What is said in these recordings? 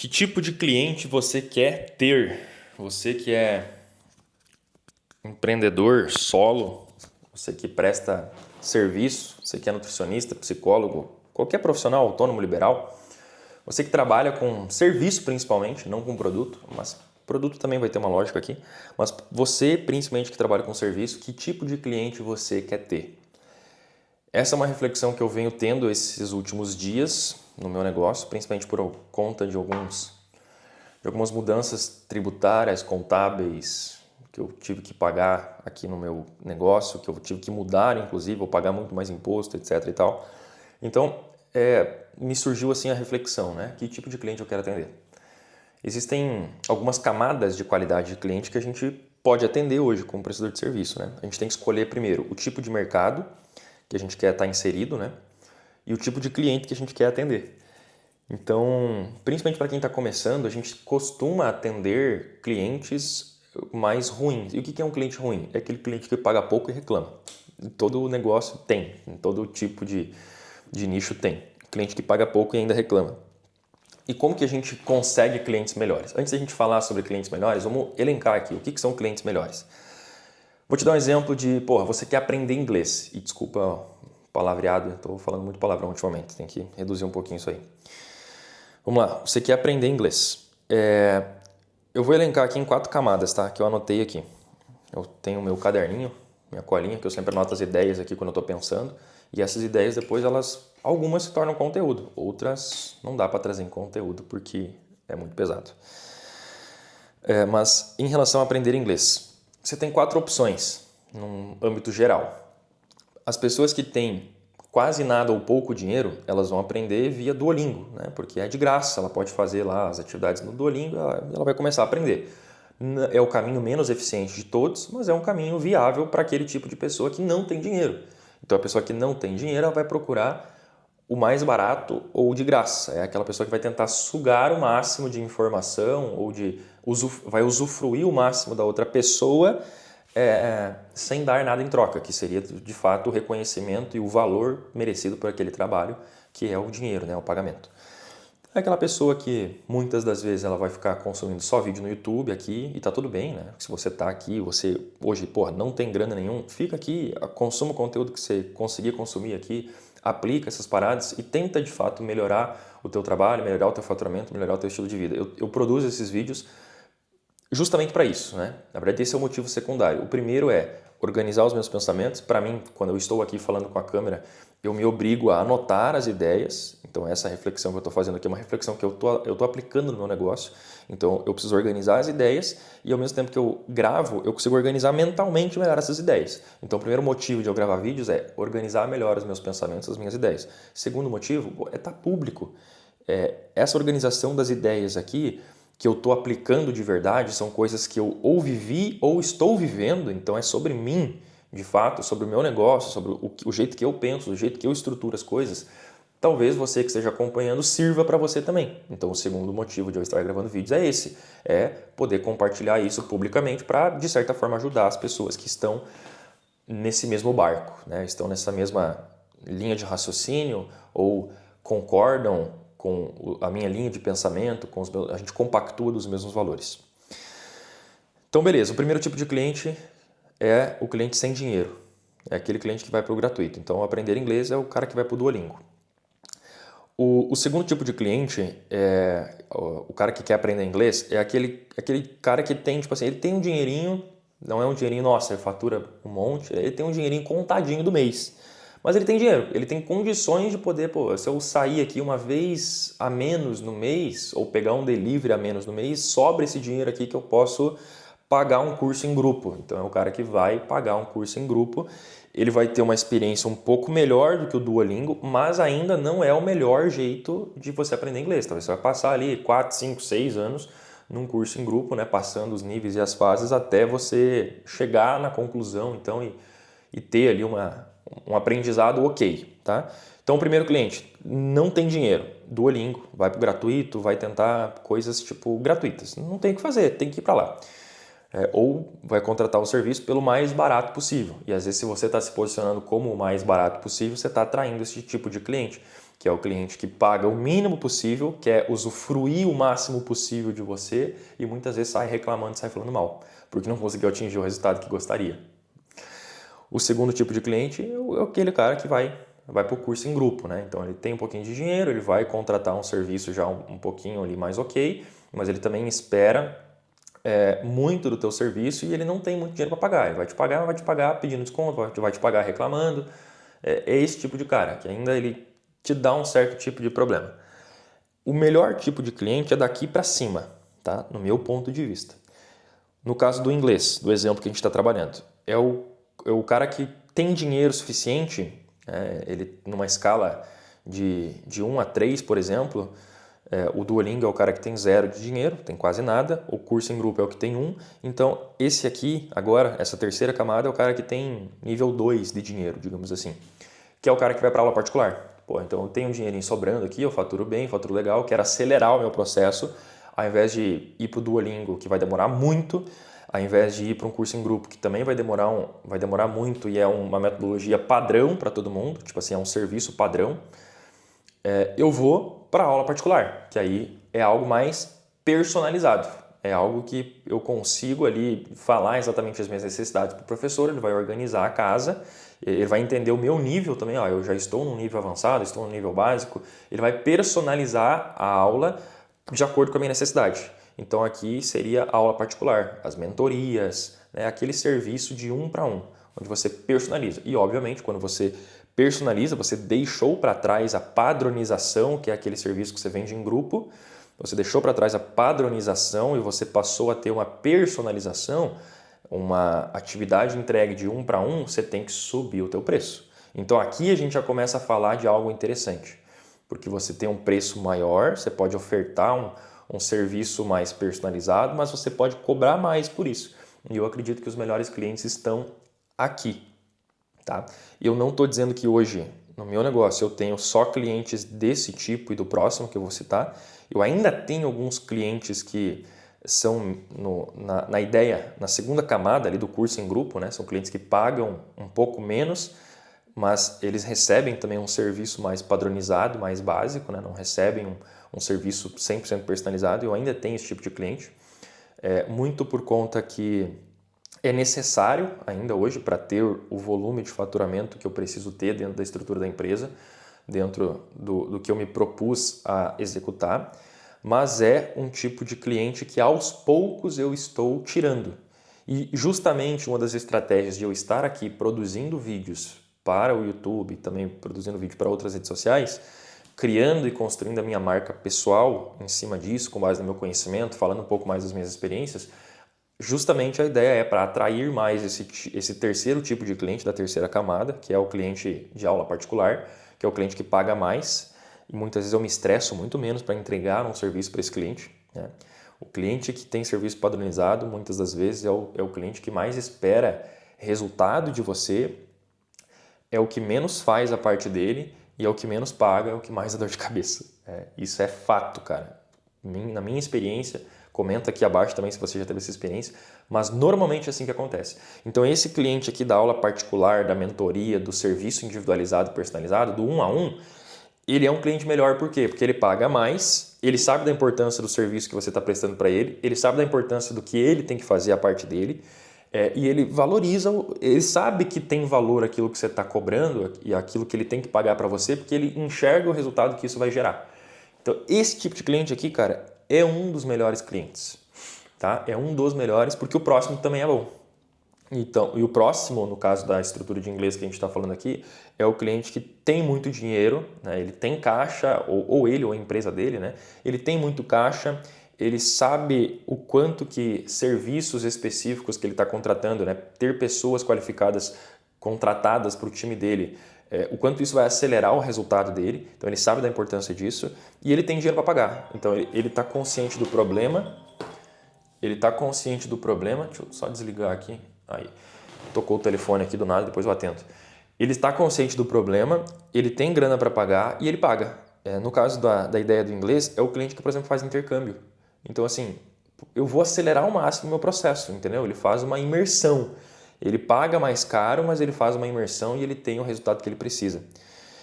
Que tipo de cliente você quer ter? Você que é empreendedor, solo, você que presta serviço, você que é nutricionista, psicólogo, qualquer profissional autônomo liberal, você que trabalha com serviço principalmente, não com produto, mas produto também vai ter uma lógica aqui, mas você principalmente que trabalha com serviço, que tipo de cliente você quer ter? Essa é uma reflexão que eu venho tendo esses últimos dias no meu negócio, principalmente por conta de algumas mudanças tributárias, contábeis, que eu tive que pagar aqui no meu negócio, que eu tive que mudar, inclusive, vou pagar muito mais imposto, etc e tal. Então, me surgiu assim a reflexão, né? Que tipo de cliente eu quero atender? Existem algumas camadas de qualidade de cliente que a gente pode atender hoje como prestador de serviço, né? A gente tem que escolher primeiro o tipo de mercado que a gente quer estar inserido, né? E o tipo de cliente que a gente quer atender. Então, principalmente para quem está começando, a gente costuma atender clientes mais ruins. E o que é um cliente ruim? É aquele cliente que paga pouco e reclama. Todo negócio tem, todo tipo de nicho tem. Cliente que paga pouco e ainda reclama. E como que a gente consegue clientes melhores? Antes da gente falar sobre clientes melhores, vamos elencar aqui o que são clientes melhores. Vou te dar um exemplo de, você quer aprender inglês. E desculpa o palavreado, estou falando muito palavrão ultimamente, tem que reduzir um pouquinho isso aí. Vamos lá, você quer aprender inglês. Eu vou elencar aqui em 4 camadas, tá? Que eu anotei aqui. Eu tenho meu caderninho, minha colinha, que eu sempre anoto as ideias aqui quando eu estou pensando. E essas ideias depois, algumas se tornam conteúdo. Outras não dá para trazer em conteúdo porque é muito pesado. Mas em relação a aprender inglês, você tem 4 opções num âmbito geral. As pessoas que têm quase nada ou pouco dinheiro, elas vão aprender via Duolingo, né? Porque é de graça, ela pode fazer lá as atividades no Duolingo, ela vai começar a aprender. É o caminho menos eficiente de todos, mas é um caminho viável para aquele tipo de pessoa que não tem dinheiro. Então a pessoa que não tem dinheiro, ela vai procurar o mais barato ou de graça. É aquela pessoa que vai tentar sugar o máximo de informação ou vai usufruir o máximo da outra pessoa sem dar nada em troca, que seria de fato o reconhecimento e o valor merecido por aquele trabalho, que é o dinheiro, né, o pagamento. É aquela pessoa que muitas das vezes ela vai ficar consumindo só vídeo no YouTube aqui e tá tudo bem, né? Se você tá aqui, você hoje, não tem grana nenhum, fica aqui, consuma o conteúdo que você conseguir consumir aqui, aplica essas paradas e tenta de fato melhorar o teu trabalho, melhorar o teu faturamento, melhorar o teu estilo de vida. Eu produzo esses vídeos justamente para isso, né? Na verdade, esse é o motivo secundário. O primeiro é organizar os meus pensamentos. Para mim, quando eu estou aqui falando com a câmera, eu me obrigo a anotar as ideias. Então, essa reflexão que eu estou fazendo aqui é uma reflexão que eu tô aplicando no meu negócio. Então, eu preciso organizar as ideias e, ao mesmo tempo que eu gravo, eu consigo organizar mentalmente melhor essas ideias. Então, o primeiro motivo de eu gravar vídeos é organizar melhor os meus pensamentos, as minhas ideias. Segundo motivo é estar público. Essa organização das ideias aqui que eu estou aplicando de verdade são coisas que eu ou vivi ou estou vivendo, então é sobre mim, de fato, sobre o meu negócio, sobre o jeito que eu penso, o jeito que eu estruturo as coisas. Talvez você que esteja acompanhando sirva para você também. Então o segundo motivo de eu estar gravando vídeos é esse, é poder compartilhar isso publicamente para, de certa forma, ajudar as pessoas que estão nesse mesmo barco, né? Estão nessa mesma linha de raciocínio ou concordam com a minha linha de pensamento, a gente compactua dos mesmos valores. Então, beleza, o primeiro tipo de cliente é o cliente sem dinheiro. É aquele cliente que vai para o gratuito. Então, aprender inglês é o cara que vai para o Duolingo. O segundo tipo de cliente, o cara que quer aprender inglês, é aquele cara que tem, tipo assim, ele tem um dinheirinho, não é um dinheirinho, nossa, ele fatura um monte, ele tem um dinheirinho contadinho do mês. Mas ele tem dinheiro, ele tem condições de poder, se eu sair aqui uma vez a menos no mês, ou pegar um delivery a menos no mês, sobra esse dinheiro aqui que eu posso pagar um curso em grupo. Então é o cara que vai pagar um curso em grupo, ele vai ter uma experiência um pouco melhor do que o Duolingo, mas ainda não é o melhor jeito de você aprender inglês. Talvez você vai passar ali 4, 5, 6 anos num curso em grupo, né, passando os níveis e as fases até você chegar na conclusão, então, e ter ali um aprendizado ok, tá? Então, o primeiro cliente não tem dinheiro, Duolingo, vai para o gratuito, vai tentar coisas tipo gratuitas. Não tem o que fazer, tem que ir para lá. Ou vai contratar o serviço pelo mais barato possível. E às vezes, se você está se posicionando como o mais barato possível, você está atraindo esse tipo de cliente que é o cliente que paga o mínimo possível, quer usufruir o máximo possível de você e muitas vezes sai reclamando, sai falando mal, porque não conseguiu atingir o resultado que gostaria. O segundo tipo de cliente é aquele cara que vai para o curso em grupo, né? Então ele tem um pouquinho de dinheiro, ele vai contratar um serviço já um pouquinho ali mais ok, mas ele também espera muito do teu serviço e ele não tem muito dinheiro para pagar. Ele vai te pagar pedindo desconto, vai te pagar reclamando. É esse tipo de cara, que ainda ele te dá um certo tipo de problema. O melhor tipo de cliente é daqui para cima, tá? No meu ponto de vista. No caso do inglês, do exemplo que a gente está trabalhando, é o cara que tem dinheiro suficiente, ele numa escala de 1 a 3, por exemplo, o Duolingo é o cara que tem 0 de dinheiro, tem quase nada, o curso em grupo é o que tem 1, então esse aqui, agora, essa terceira camada é o cara que tem nível 2 de dinheiro, digamos assim, que é o cara que vai para aula particular. Pô, então eu tenho um dinheirinho sobrando aqui, eu faturo bem, faturo legal, quero acelerar o meu processo, ao invés de ir para o Duolingo, que vai demorar muito, ao invés de ir para um curso em grupo, que também vai demorar muito e é uma metodologia padrão para todo mundo, tipo assim, é um serviço padrão, eu vou para a aula particular, que aí é algo mais personalizado. É algo que eu consigo ali falar exatamente as minhas necessidades para o professor, ele vai organizar a casa, ele vai entender o meu nível também, eu já estou num nível avançado, estou no nível básico, ele vai personalizar a aula de acordo com a minha necessidade. Então aqui seria a aula particular, as mentorias, né, aquele serviço de 1 para 1, onde você personaliza. E obviamente quando você personaliza, você deixou para trás a padronização, que é aquele serviço que você vende em grupo, você deixou para trás a padronização e você passou a ter uma personalização, uma atividade entregue de 1 para 1, você tem que subir o teu preço. Então aqui a gente já começa a falar de algo interessante, porque você tem um preço maior, você pode ofertar um serviço mais personalizado, mas você pode cobrar mais por isso. E eu acredito que os melhores clientes estão aqui. Tá? Eu não estou dizendo que hoje, no meu negócio, eu tenho só clientes desse tipo e do próximo que eu vou citar. Eu ainda tenho alguns clientes que são na ideia, na segunda camada ali do curso em grupo, né? São clientes que pagam um pouco menos, mas eles recebem também um serviço mais padronizado, mais básico, né? Não recebem um serviço 100% personalizado. Eu ainda tenho esse tipo de cliente, muito por conta que é necessário ainda hoje para ter o volume de faturamento que eu preciso ter dentro da estrutura da empresa, dentro do que eu me propus a executar, mas é um tipo de cliente que aos poucos eu estou tirando. E justamente uma das estratégias de eu estar aqui produzindo vídeos para o YouTube, também produzindo vídeo para outras redes sociais, criando e construindo a minha marca pessoal em cima disso, com base no meu conhecimento, falando um pouco mais das minhas experiências, justamente a ideia é para atrair mais esse terceiro tipo de cliente da terceira camada, que é o cliente de aula particular, que é o cliente que paga mais. E muitas vezes eu me estresso muito menos para entregar um serviço para esse cliente, né? O cliente que tem serviço padronizado, muitas das vezes, é o cliente que mais espera resultado de você, é o que menos faz a parte dele e é o que menos paga, é o que mais dá dor de cabeça. Isso é fato, cara. Na minha experiência, comenta aqui abaixo também se você já teve essa experiência, mas normalmente é assim que acontece. Então esse cliente aqui da aula particular, da mentoria, do serviço individualizado, personalizado, do 1 a 1, ele é um cliente melhor, por quê? Porque ele paga mais, ele sabe da importância do serviço que você está prestando para ele sabe da importância do que ele tem que fazer a parte dele, e ele valoriza, ele sabe que tem valor aquilo que você está cobrando e aquilo que ele tem que pagar para você, porque ele enxerga o resultado que isso vai gerar. Então esse tipo de cliente aqui, cara, é um dos melhores clientes, tá? É um dos melhores porque o próximo também é bom. Então, e o próximo, no caso da estrutura de inglês que a gente está falando aqui, é o cliente que tem muito dinheiro, né? Ele tem caixa, ou ele ou a empresa dele, né? Ele tem muito caixa, ele sabe o quanto que serviços específicos que ele está contratando, né? Ter pessoas qualificadas contratadas para o time dele, o quanto isso vai acelerar o resultado dele, então ele sabe da importância disso e ele tem dinheiro para pagar. Então ele está consciente do problema, deixa eu só desligar aqui, aí, tocou o telefone aqui do nada, depois eu atendo. Ele está consciente do problema, ele tem grana para pagar e ele paga. No caso da ideia do inglês, é o cliente que, por exemplo, faz intercâmbio. Então, assim, eu vou acelerar ao máximo o meu processo, entendeu? Ele faz uma imersão. Ele paga mais caro, mas ele faz uma imersão e ele tem o resultado que ele precisa.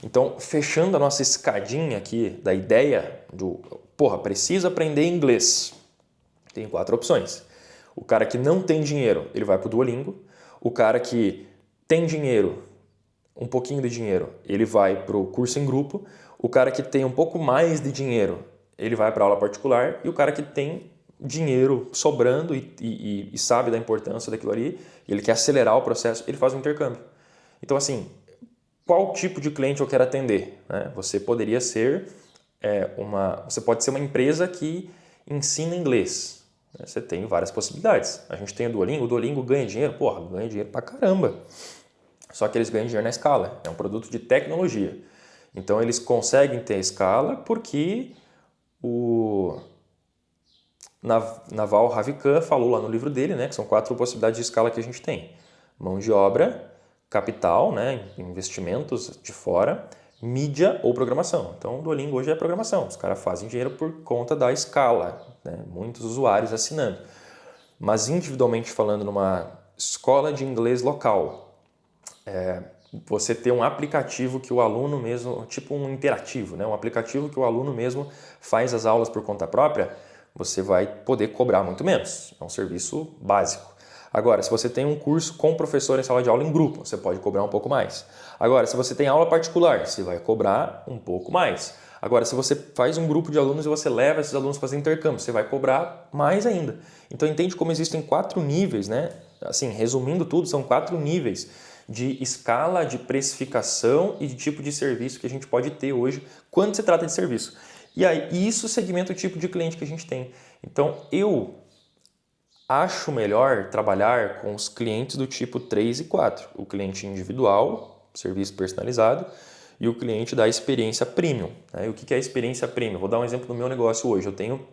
Então, fechando a nossa escadinha aqui da ideia do, porra, preciso aprender inglês. Tem 4 opções. O cara que não tem dinheiro, ele vai para o Duolingo. O cara que tem dinheiro, um pouquinho de dinheiro, ele vai para o curso em grupo. O cara que tem um pouco mais de dinheiro, ele vai para aula particular. E o cara que tem dinheiro sobrando e sabe da importância daquilo ali, e ele quer acelerar o processo, ele faz um intercâmbio. Então, assim, qual tipo de cliente eu quero atender? Né? Você poderia ser você pode ser uma empresa que ensina inglês. Você tem várias possibilidades. A gente tem o Duolingo ganha dinheiro? Porra, ganha dinheiro pra caramba. Só que eles ganham dinheiro na escala. É um produto de tecnologia. Então eles conseguem ter escala porque o Naval Ravikant falou lá no livro dele, né, que são 4 possibilidades de escala que a gente tem. Mão de obra, capital, né, investimentos de fora, mídia ou programação. Então, o Duolingo hoje é programação. Os caras fazem dinheiro por conta da escala, né? Muitos usuários assinando. Mas, individualmente falando, numa escola de inglês local, você ter um aplicativo que o aluno mesmo, tipo um interativo, né? Um aplicativo que o aluno mesmo faz as aulas por conta própria, você vai poder cobrar muito menos. É um serviço básico. Agora, se você tem um curso com professor em sala de aula em grupo, você pode cobrar um pouco mais. Agora, se você tem aula particular, você vai cobrar um pouco mais. Agora, se você faz um grupo de alunos e você leva esses alunos para fazer intercâmbio, você vai cobrar mais ainda. Então, entende como existem 4 níveis, né? Assim, resumindo tudo, são 4 níveis de escala, de precificação e de tipo de serviço que a gente pode ter hoje quando se trata de serviço. E aí, isso segmenta o tipo de cliente que a gente tem. Então, eu acho melhor trabalhar com os clientes do tipo 3 e 4. O cliente individual, serviço personalizado, e o cliente da experiência premium. Né? E o que é a experiência premium? Vou dar um exemplo do meu negócio hoje. Eu tenho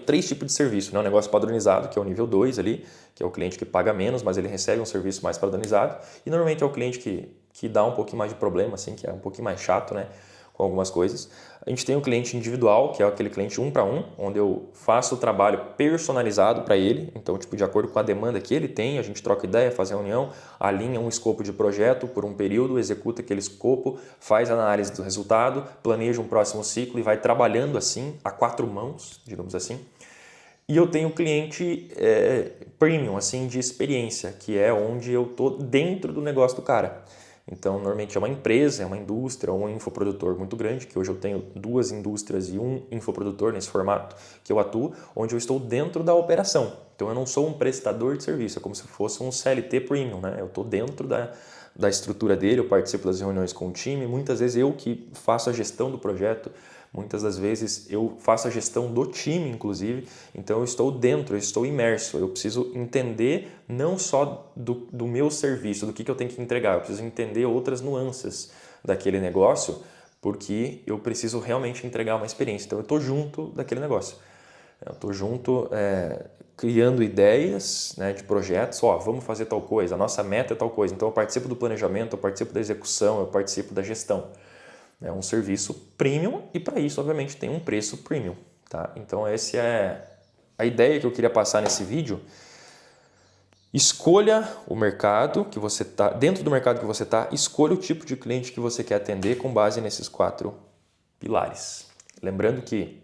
3 tipos de serviço. Né? Um negócio padronizado, que é o nível 2 ali, que é o cliente que paga menos, mas ele recebe um serviço mais padronizado. E normalmente é o cliente que dá um pouquinho mais de problema, assim, que é um pouquinho mais chato, né? Com algumas coisas. A gente tem o cliente individual, que é aquele cliente 1 para 1, onde eu faço o trabalho personalizado para ele. Então, tipo, de acordo com a demanda que ele tem, a gente troca ideia, faz reunião, alinha um escopo de projeto por um período, executa aquele escopo, faz análise do resultado, planeja um próximo ciclo e vai trabalhando assim, a 4 mãos, digamos assim. E eu tenho cliente premium, assim, de experiência, que é onde eu tô dentro do negócio do cara. Então, normalmente é uma empresa, é uma indústria ou um infoprodutor muito grande, que hoje eu tenho 2 indústrias e um infoprodutor nesse formato que eu atuo, onde eu estou dentro da operação. Então, eu não sou um prestador de serviço, é como se fosse um CLT premium, né? Eu estou dentro da estrutura dele, eu participo das reuniões com o time, muitas vezes eu que faço a gestão do projeto, muitas das vezes eu faço a gestão do time, inclusive, então eu estou dentro, eu estou imerso, eu preciso entender não só do meu serviço, do que eu tenho que entregar, eu preciso entender outras nuances daquele negócio, porque eu preciso realmente entregar uma experiência, então eu estou junto daquele negócio. Eu estou junto, criando ideias, né, de projetos, vamos fazer tal coisa, a nossa meta é tal coisa, então eu participo do planejamento, eu participo da execução, eu participo da gestão. É um serviço premium e para isso, obviamente, tem um preço premium. Tá? Então, essa é a ideia que eu queria passar nesse vídeo. Escolha o mercado que você está, dentro do mercado que você está, escolha o tipo de cliente que você quer atender com base nesses 4 pilares. Lembrando que,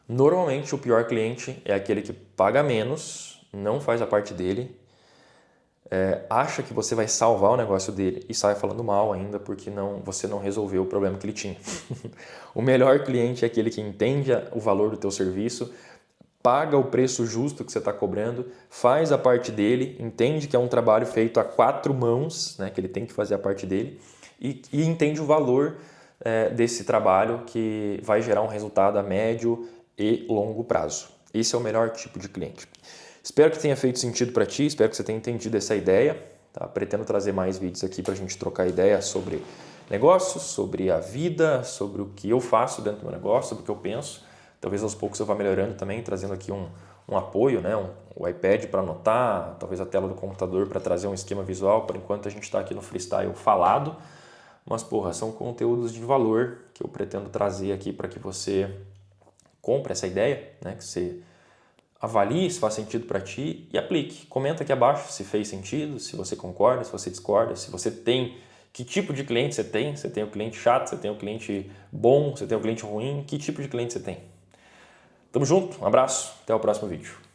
normalmente, o pior cliente é aquele que paga menos, não faz a parte dele, acha que você vai salvar o negócio dele e sai falando mal ainda porque você não resolveu o problema que ele tinha. O melhor cliente é aquele que entende o valor do teu serviço, paga o preço justo que você está cobrando, faz a parte dele, entende que é um trabalho feito a 4 mãos, né, que ele tem que fazer a parte dele e entende o valor desse trabalho que vai gerar um resultado a médio e longo prazo. Esse é o melhor tipo de cliente. Espero que tenha feito sentido para ti, espero que você tenha entendido essa ideia. Tá? Pretendo trazer mais vídeos aqui para a gente trocar ideia sobre negócios, sobre a vida, sobre o que eu faço dentro do meu negócio, sobre o que eu penso. Talvez aos poucos eu vá melhorando também, trazendo aqui um apoio, né? O iPad para anotar, talvez a tela do computador para trazer um esquema visual. Por enquanto a gente está aqui no freestyle falado, mas são conteúdos de valor que eu pretendo trazer aqui para que você compre essa ideia, né? Que você avalie se faz sentido para ti e aplique. Comenta aqui abaixo se fez sentido, se você concorda, se você discorda, se você tem Que tipo de cliente você tem? Você tem o cliente chato, você tem o cliente bom, você tem o cliente ruim? Que tipo de cliente você tem? Tamo junto, um abraço, até o próximo vídeo.